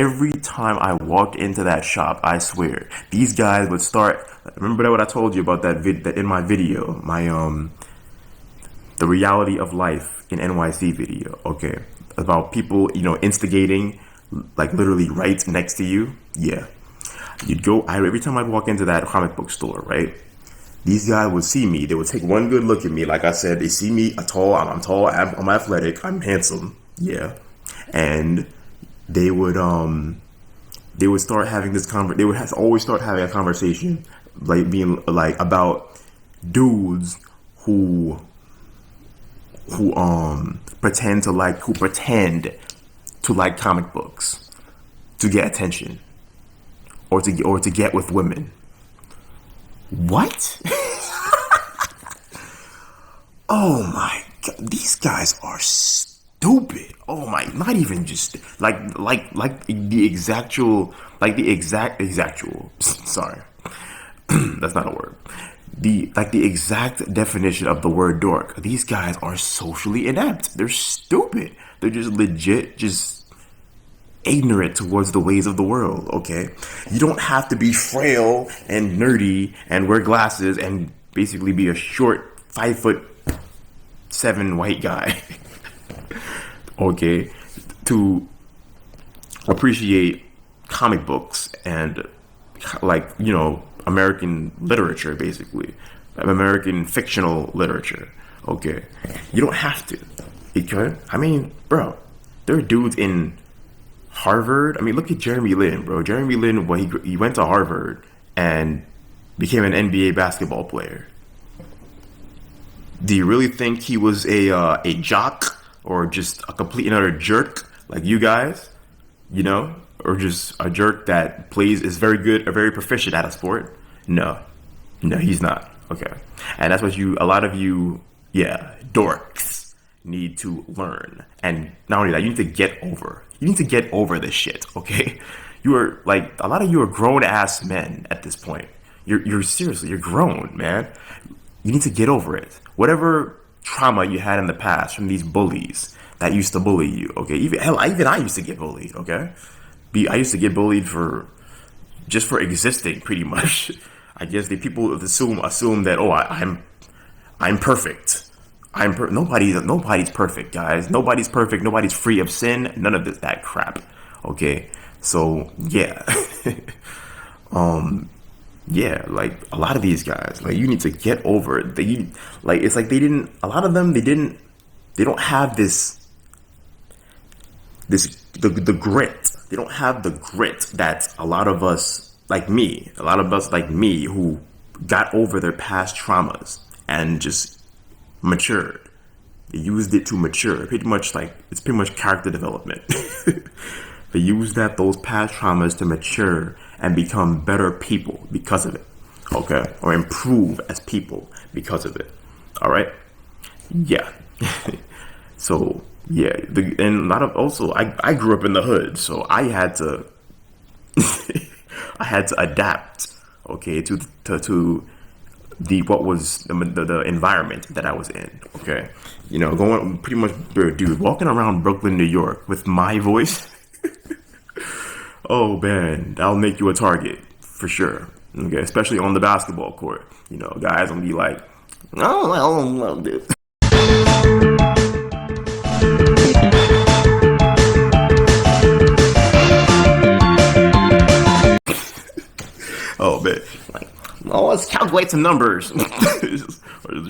Every time I walked into that shop, I swear, these guys would start. Remember what I told you about that in my video, my the reality of life in NYC video, okay? About people, instigating, like literally right next to you. Yeah. Every time I'd walk into that comic book store, right? These guys would see me. They would take one good look at me. Like I said, they see me, I'm tall, I'm athletic, I'm handsome. Yeah. And they would start having this always start having a conversation, like being like about dudes who pretend to like comic books to get attention or to get with women. What? Oh my god, these guys are stupid. Oh my, not even just like the exactual. Sorry, that's not a word. The exact definition of the word dork. These guys are socially inept. They're stupid. They're just legit, just ignorant towards the ways of the world. Okay, you don't have to be frail and nerdy and wear glasses and basically be a short 5'7" white guy. Okay, to appreciate comic books and American literature, basically American fictional literature. Okay, you don't have to. Okay, I mean, bro, there are dudes in Harvard. I mean, look at Jeremy Lin, bro. Jeremy Lin, he went to Harvard and became an NBA basketball player. Do you really think he was a jock or just a complete and utter jerk like you guys? Or just a jerk that is very good or very proficient at a sport? No, he's not. Okay, and that's what a lot of you, dorks need to learn. And not only that, you need to get over. You need to get over this shit. Okay, you are like a lot of you are grown ass men at this point. You're seriously, you're grown, man. You need to get over it. Whatever trauma you had in the past from these bullies that used to bully you. Okay, even I used to get bullied. Okay, I used to get bullied for existing, pretty much. I guess the people assume that I'm perfect. Nobody's perfect, guys. Nobody's perfect. Nobody's free of sin. None of that crap. Okay, so yeah, yeah, like a lot of these guys, like you need to get over it. It's like a lot of them, they don't have the grit. They don't have the grit that a lot of us like me who got over their past traumas and just matured. They used it to mature. It's pretty much character development. They use those past traumas to mature and become better people because of it. Okay? Or improve as people because of it. All right? Yeah. So, yeah. And a lot of also, I grew up in the hood, so I had to adapt, okay, to the environment that I was in. Okay, going pretty much, dude, walking around Brooklyn, New York with my voice. Oh man, that'll make you a target for sure. Okay, especially on the basketball court. Guys will be like, "Oh, I don't love this." Oh man, like, let's calculate some numbers, or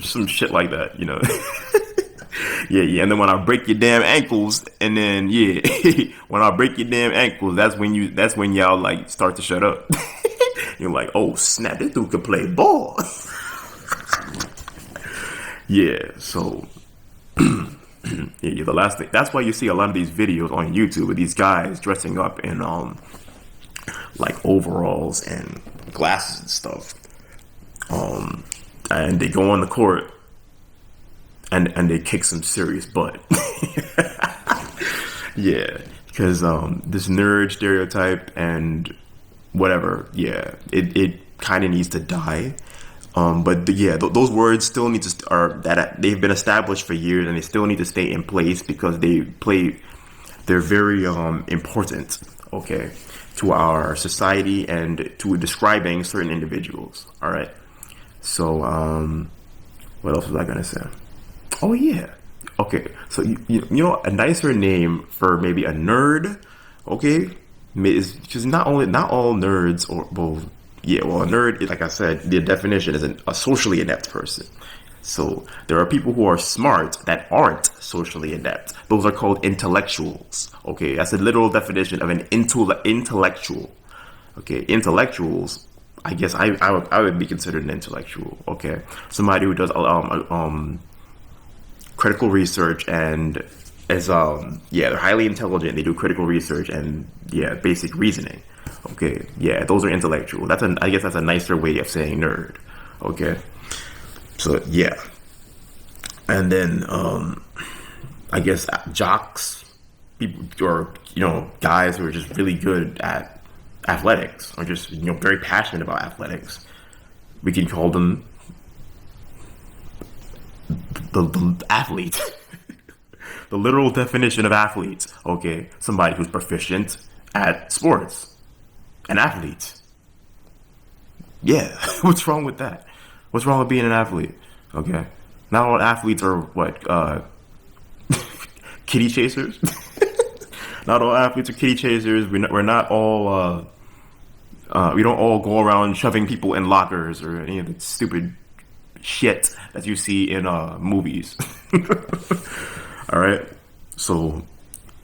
some shit like that. Yeah. And then when I break your damn ankles, and then when I break your damn ankles, that's when y'all like start to shut up. You're like, oh snap, this dude can play ball. Yeah. So, the last thing. That's why you see a lot of these videos on YouTube with these guys dressing up in like overalls and glasses and stuff. And they go on the court and they kick some serious butt. Yeah, because this nerd stereotype and whatever, it kind of needs to die. But those words still need to they've been established for years, and they still need to stay in place because they're very important. okay, to our society and to describing certain individuals. All right. So, what else was I gonna say? Oh yeah. Okay. So you know a nicer name for maybe a nerd, okay, is because not all nerds or well yeah well a nerd like I said the definition is a socially inept person. So there are people who are smart that aren't socially inept. Those are called intellectuals. Okay, that's a literal definition of an intellectual. Okay, intellectuals. I guess I would be considered an intellectual. Okay, somebody who does critical research and is yeah they're highly intelligent. They do critical research and yeah basic reasoning. Okay, yeah those are intellectual. I guess that's a nicer way of saying nerd. Okay. So yeah, and then I guess jocks, people or guys who are just really good at athletics or just very passionate about athletics. We can call them the athlete, the literal definition of athletes. Okay, somebody who's proficient at sports, an athlete. Yeah, what's wrong with that? What's wrong with being an athlete? Okay. Not all athletes are kitty chasers. Not all athletes are kitty chasers. We're not all we don't all go around shoving people in lockers or any of the stupid shit that you see in movies. All right. So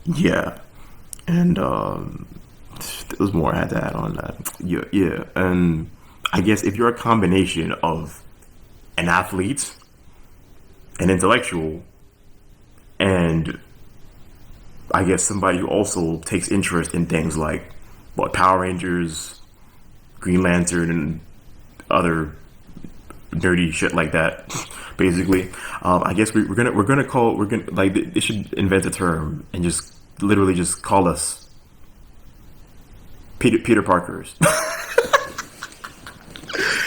yeah, and there was more I had to add on that. Yeah, and I guess if you're a combination of an athlete, an intellectual, and I guess somebody who also takes interest in things like Power Rangers, Green Lantern, and other nerdy shit like that. Basically, I guess we're gonna like they should invent a term and just literally just call us Peter Parkers.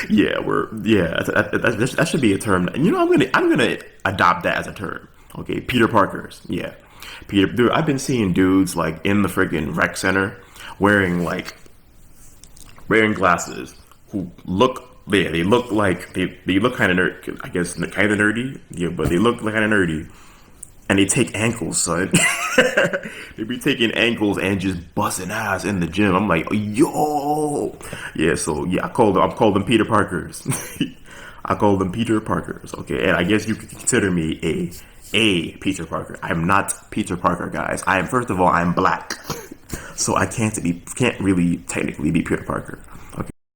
Yeah, that should be a term. I'm gonna adopt that as a term. Okay, Peter Parkers. Yeah, Peter. Dude, I've been seeing dudes like in the freaking rec center wearing glasses who look. Yeah, they look like they look kind of nerd. I guess kind of nerdy. Yeah, but they look kind of nerdy. And they take ankles, son. They be taking ankles and just busting ass in the gym. I'm like, yo, yeah. So yeah, I call them Peter Parkers. I call them Peter Parkers. Okay, and I guess you could consider me a Peter Parker. I'm not Peter Parker, guys. First of all, I'm black, so I can't really technically be Peter Parker. Okay.